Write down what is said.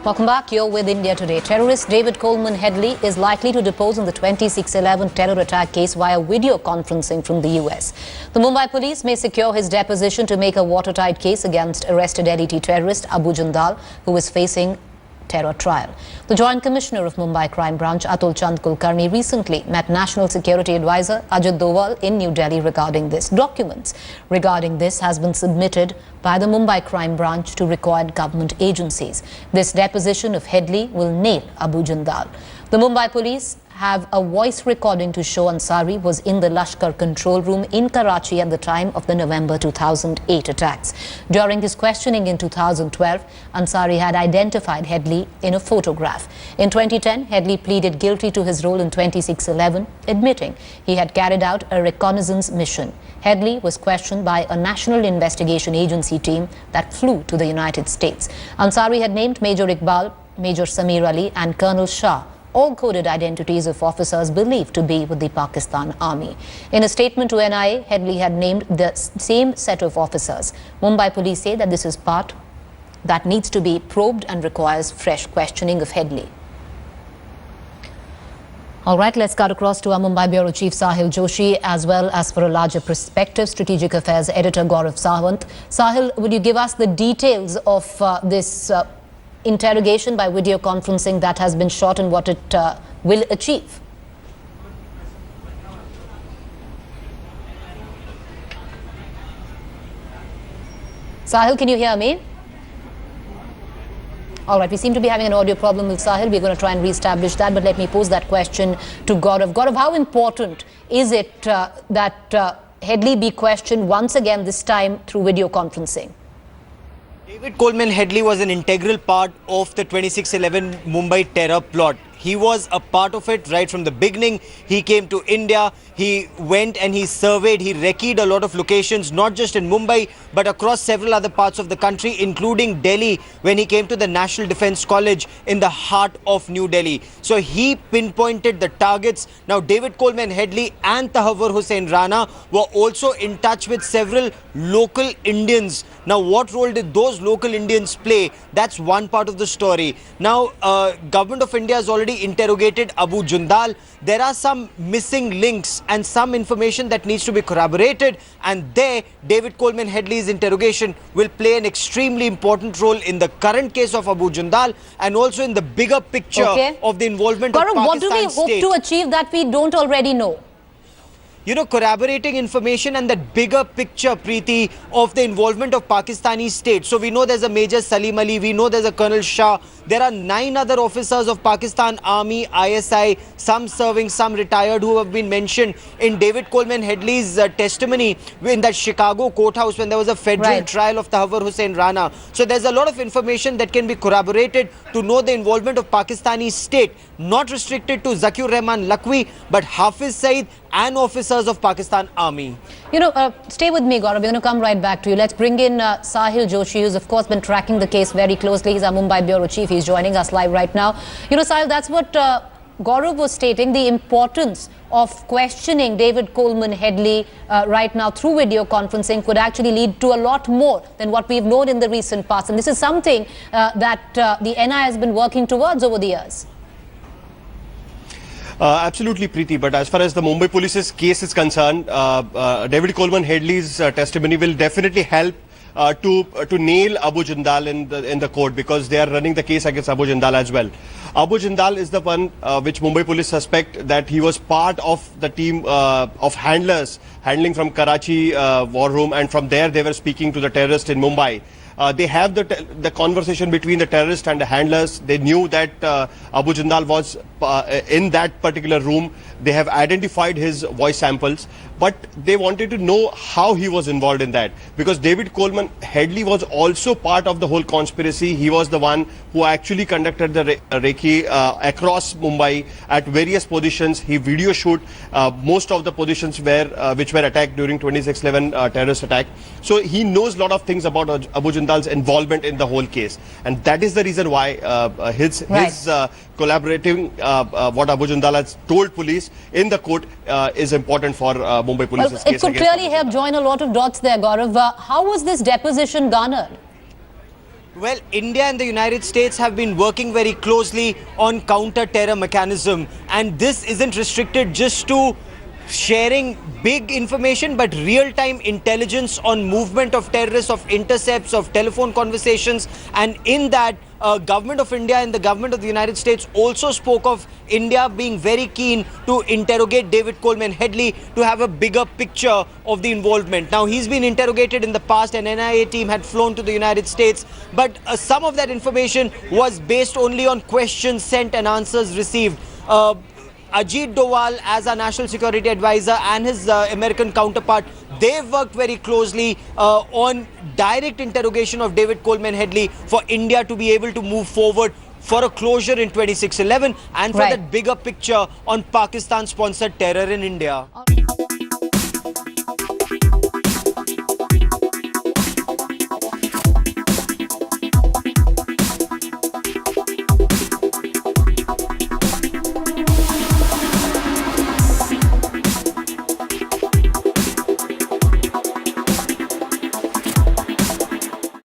Welcome back. You're with India Today. Terrorist David Headley is likely to depose in the 26/11 terror attack case via video conferencing from the US. The Mumbai Police may secure his deposition to make a watertight case against arrested LET terrorist Abu Jundal, who is facing terror trial. The Joint Commissioner of Mumbai Crime Branch, Atul Chand Kulkarni, recently met National Security Advisor Ajit Doval in New Delhi regarding this. Documents regarding this has been submitted by the Mumbai Crime Branch to required government agencies. This deposition of Headley will nail Abu Jundal. The Mumbai Police have a voice recording to show Ansari was in the Lashkar control room in Karachi at the time of the November 2008 attacks. During his questioning in 2012, Ansari had identified Headley in a photograph. In 2010, Headley pleaded guilty to his role in 26/11, admitting he had carried out a reconnaissance mission. Headley was questioned by a national investigation agency team that flew to the United States. Ansari had named Major Iqbal, Major Samir Ali and Colonel Shah, all coded identities of officers believed to be with the Pakistan Army. In a statement to NIA, Headley had named the same set of officers. Mumbai Police say that this is part that needs to be probed and requires fresh questioning of Headley. All right, let's cut across to our Mumbai Bureau Chief Sahil Joshi, as well as for a larger perspective, Strategic Affairs Editor Gaurav Sawant. Sahil, would you give us the details of this interrogation by video conferencing that has been shot and what it will achieve? Sahil, can you hear me? All right, we seem to be having an audio problem with Sahil. We're going to try and reestablish that, but let me pose that question to Gaurav. Gaurav, how important is it that Headley be questioned once again, this time through video conferencing? David Coleman Headley was an integral part of the 26/11 Mumbai terror plot. He was a part of it right from the beginning. He came to India, he went and he surveyed, he recce'd a lot of locations, not just in Mumbai, but across several other parts of the country, including Delhi, when he came to the National Defence College in the heart of New Delhi. So he pinpointed the targets. Now, David Coleman Headley and Tahawwur Hussain Rana were also in touch with several local Indians. Now, what role did those local Indians play? That's one part of the story. Now, Government of India has already interrogated Abu Jundal. There are some missing links and some information that needs to be corroborated, and there David Coleman Headley's interrogation will play an extremely important role in the current case of Abu Jundal and also in the bigger picture of the involvement of Pakistan what do we hope to achieve that we don't already know? You know, corroborating information and that bigger picture, Preeti, of the involvement of Pakistani state. So we know there's a Major Salim Ali, we know there's a Colonel Shah. There are 9 other officers of Pakistan Army, ISI, some serving, some retired, who have been mentioned in David Coleman Headley's testimony in that Chicago courthouse when there was a federal trial of Tahawwur Hussain Rana. So there's a lot of information that can be corroborated to know the involvement of Pakistani state, not restricted to Zakir Rahman Lakwi, but Hafiz Saeed and officers of Pakistan Army. You know, stay with me, Gaurav. We're going to come right back to you. Let's bring in Sahil Joshi, who's of course been tracking the case very closely. He's our Mumbai Bureau Chief. He's joining us live right now. You know, Sahil, that's what Gaurav was stating, the importance of questioning David Coleman Headley right now through video conferencing could actually lead to a lot more than what we've known in the recent past. And this is something that the NI has been working towards over the years. Absolutely, Preeti. But as far as the Mumbai Police's case is concerned, David Coleman Headley's testimony will definitely help to nail Abu Jundal in the court, because they are running the case against Abu Jundal as well. Abu Jundal is the one which Mumbai Police suspect that he was part of the team of handlers handling from Karachi war room, and from there they were speaking to the terrorist in Mumbai. They have the conversation between the terrorist and the handlers. They knew that Abu Jundal was in that particular room. They have identified his voice samples, but they wanted to know how he was involved in that, because David Coleman Headley was also part of the whole conspiracy. He was the one who actually conducted the recce across Mumbai at various positions. He video shoot most of the positions which were attacked during 26/11 terrorist attack. So he knows a lot of things about Abu Jundal's involvement in the whole case, and that is the reason why his collaborating what Abu Jundal has told police in the court is important for Mumbai Police's case. It could clearly help join a lot of dots there, Gaurav. How was this deposition garnered? Well, India and the United States have been working very closely on counter-terror mechanism, and this isn't restricted just to sharing big information but real-time intelligence on movement of terrorists, of intercepts, of telephone conversations. And in that, government of India and the government of the United States also spoke of India being very keen to interrogate David Coleman Headley to have a bigger picture of the involvement. Now, he's been interrogated in the past. An NIA team had flown to the United States, but some of that information was based only on questions sent and answers received. Ajit Doval, as our national security advisor, and his American counterpart, they've worked very closely on direct interrogation of David Coleman Headley for India to be able to move forward for a closure in 26/11 and for that bigger picture on Pakistan-sponsored terror in India.